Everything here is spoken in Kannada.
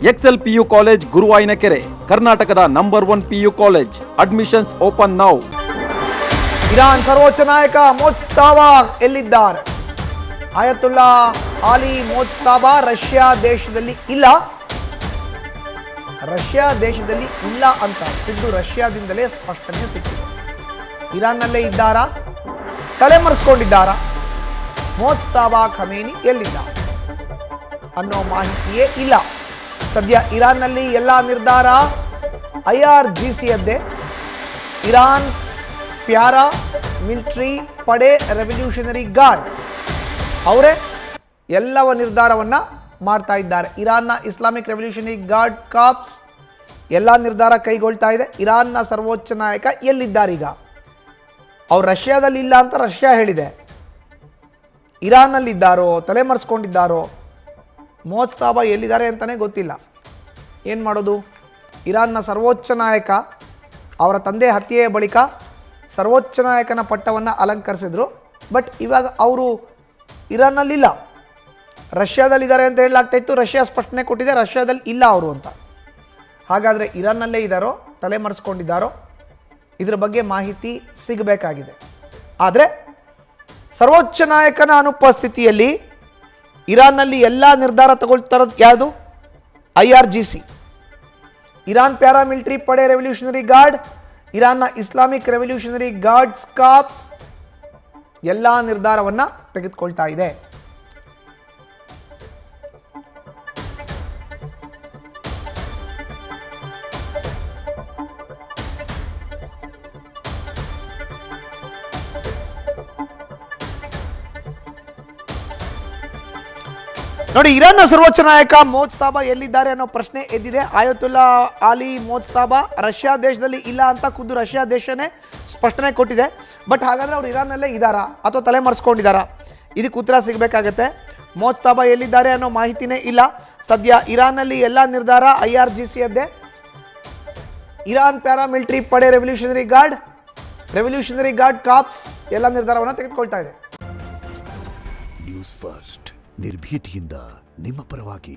ಎಕ್ಸೆಲ್ ಪಿಯು ಕಾಲೇಜ್ ಗುರುವಾಯಿನಕೆರೆ, ಕರ್ನಾಟಕದ number 1 PU college. Admissions open now. Iran ಸರ್ವೋಚ್ಚ ನಾಯಕ ಮೊಜ್ತಬಾ ಎಲ್ಲಿದ್ದಾರೆ? ಆಯತುಲ್ಲಾ ಆಲಿ ಮೊಜ್ತಬಾ ರಷ್ಯಾ ದೇಶದಲ್ಲಿ ಇಲ್ಲ ಅಂತ ಖುದ್ದು ರಷ್ಯಾದಿಂದಲೇ ಸ್ಪಷ್ಟನೆ ಸಿಕ್ಕಿದೆ. ಇರಾನ್ನಲ್ಲೇ ಇದ್ದಾರಾ, ತಲೆಮರೆಸ್ಕೊಂಡಿದ್ದಾರಾ? ಮೊಜ್ತಬಾ ಖಮೇನಿ ಎಲ್ಲಿದ್ದಾರೆ ಅನ್ನೋ ಮಾಹಿತಿಯೇ ಇಲ್ಲ. ಸದ್ಯ ಇರಾನ್ನಲ್ಲಿ ಎಲ್ಲ ನಿರ್ಧಾರ IRGCಯದ್ದೇ. ಇರಾನ್ ಪ್ಯಾರಾ ಮಿಲಿಟರಿ ಪಡೆ ರೆವಲ್ಯೂಷನರಿ ಗಾರ್ಡ್ ಅವರೇ ಎಲ್ಲವ ನಿರ್ಧಾರವನ್ನು ಮಾಡ್ತಾ ಇದ್ದಾರೆ. ಇರಾನ್ನ ಇಸ್ಲಾಮಿಕ್ ರೆವಲ್ಯೂಷನರಿ ಗಾರ್ಡ್ ಕಾರ್ಪ್ಸ್ ಎಲ್ಲ ನಿರ್ಧಾರ ಕೈಗೊಳ್ತಾ ಇದೆ. ಇರಾನ್ನ ಸರ್ವೋಚ್ಚ ನಾಯಕ ಎಲ್ಲಿದ್ದಾರೆ? ಈಗ ಅವ್ರು ರಷ್ಯಾದಲ್ಲಿ ಇಲ್ಲ ಅಂತ ರಷ್ಯಾ ಹೇಳಿದೆ. ಇರಾನ್ನಲ್ಲಿದ್ದಾರೋ, ತಲೆಮರೆಸ್ಕೊಂಡಿದ್ದಾರೋ, ಮೊಜ್ತಬಾ ಎಲ್ಲಿದ್ದಾರೆ ಅಂತಲೇ ಗೊತ್ತಿಲ್ಲ. ಏನು ಮಾಡೋದು? ಇರಾನ್ನ ಸರ್ವೋಚ್ಚ ನಾಯಕ ಅವರ ತಂದೆ ಹತ್ಯೆಯ ಬಳಿಕ ಸರ್ವೋಚ್ಚ ನಾಯಕನ ಪಟ್ಟವನ್ನು ಅಲಂಕರಿಸಿದ್ರು. ಬಟ್ ಇವಾಗ ಅವರು ಇರಾನ್ನಲ್ಲಿಲ್ಲ, ರಷ್ಯಾದಲ್ಲಿದ್ದಾರೆ ಅಂತ ಹೇಳಲಾಗ್ತಾ ಇತ್ತು. ರಷ್ಯಾ ಸ್ಪಷ್ಟನೆ ಕೊಟ್ಟಿದೆ, ರಷ್ಯಾದಲ್ಲಿ ಇಲ್ಲ ಅವರು ಅಂತ. ಹಾಗಾದರೆ ಇರಾನ್ನಲ್ಲೇ ಇದ್ದಾರೋ, ತಲೆಮರೆಸ್ಕೊಂಡಿದ್ದಾರೋ? ಇದರ ಬಗ್ಗೆ ಮಾಹಿತಿ ಸಿಗಬೇಕಾಗಿದೆ. ಆದರೆ ಸರ್ವೋಚ್ಚ ನಾಯಕನ ಅನುಪಸ್ಥಿತಿಯಲ್ಲಿ ಇರಾನ್ನಲ್ಲಿ ಎಲ್ಲ ನಿರ್ಧಾರ ತಗೊಳ್ತಾರೋದು ಯಾವುದು? IRGC, ಇರಾನ್ ಪ್ಯಾರಾಮಿಲಿಟರಿ ಪಡೆ ರೆವಲ್ಯೂಷನರಿ ಗಾರ್ಡ್, ಇರಾನ್ನ ಇಸ್ಲಾಮಿಕ್ ರೆವಲ್ಯೂಷನರಿ ಗಾರ್ಡ್ಸ್ ಕಾರ್ಪ್ಸ್ ಎಲ್ಲ ನಿರ್ಧಾರವನ್ನು ತೆಗೆದುಕೊಳ್ತಾ ಇದೆ. ನೋಡಿ, ಇರಾನ್ನ ಸರ್ವೋಚ್ಚ ನಾಯಕ ಮೊಜ್ತಬಾ ಎಲ್ಲಿದ್ದಾರೆ ಅನ್ನೋ ಪ್ರಶ್ನೆ ಎದ್ದಿದೆ. ಆಯತುಲ್ಲಾ ಆಲಿ ಮೊಜ್ತಬಾ ರಷ್ಯಾ ದೇಶದಲ್ಲಿ ಇಲ್ಲ ಅಂತ ಖುದ್ದು ರಷ್ಯಾ ದೇಶನೇ ಸ್ಪಷ್ಟನೆ ಕೊಟ್ಟಿದೆ. ಬಟ್ ಹಾಗಾದರೆ ಅವ್ರು ಇರಾನ್ನಲ್ಲೇ ಇದ್ದಾರಾ ಅಥವಾ ತಲೆಮರೆಸ್ಕೊಂಡಿದ್ದಾರಾ? ಇದಕ್ಕೆ ಉತ್ತರ ಸಿಗಬೇಕಾಗತ್ತೆ. ಮೊಜ್ತಬಾ ಎಲ್ಲಿದ್ದಾರೆ ಅನ್ನೋ ಮಾಹಿತಿನೇ ಇಲ್ಲ. ಸದ್ಯ ಇರಾನ್ನಲ್ಲಿ ಎಲ್ಲ ನಿರ್ಧಾರ IRGCಯದ್ದೇ. ಇರಾನ್ ಪ್ಯಾರಾಮಿಲಿಟರಿ ಪಡೆ ರೆವಲ್ಯೂಷನರಿ ಗಾರ್ಡ್ ಕಾರ್ಪ್ಸ್ ಎಲ್ಲ ನಿರ್ಧಾರವನ್ನು ತೆಗೆದುಕೊಳ್ತಾ ಇದೆ. ನ್ಯೂಸ್ ಫಸ್ಟ್ ನಿರ್ಭೀತಿಯಿಂದ ನಿಮ್ಮ ಪರವಾಗಿ.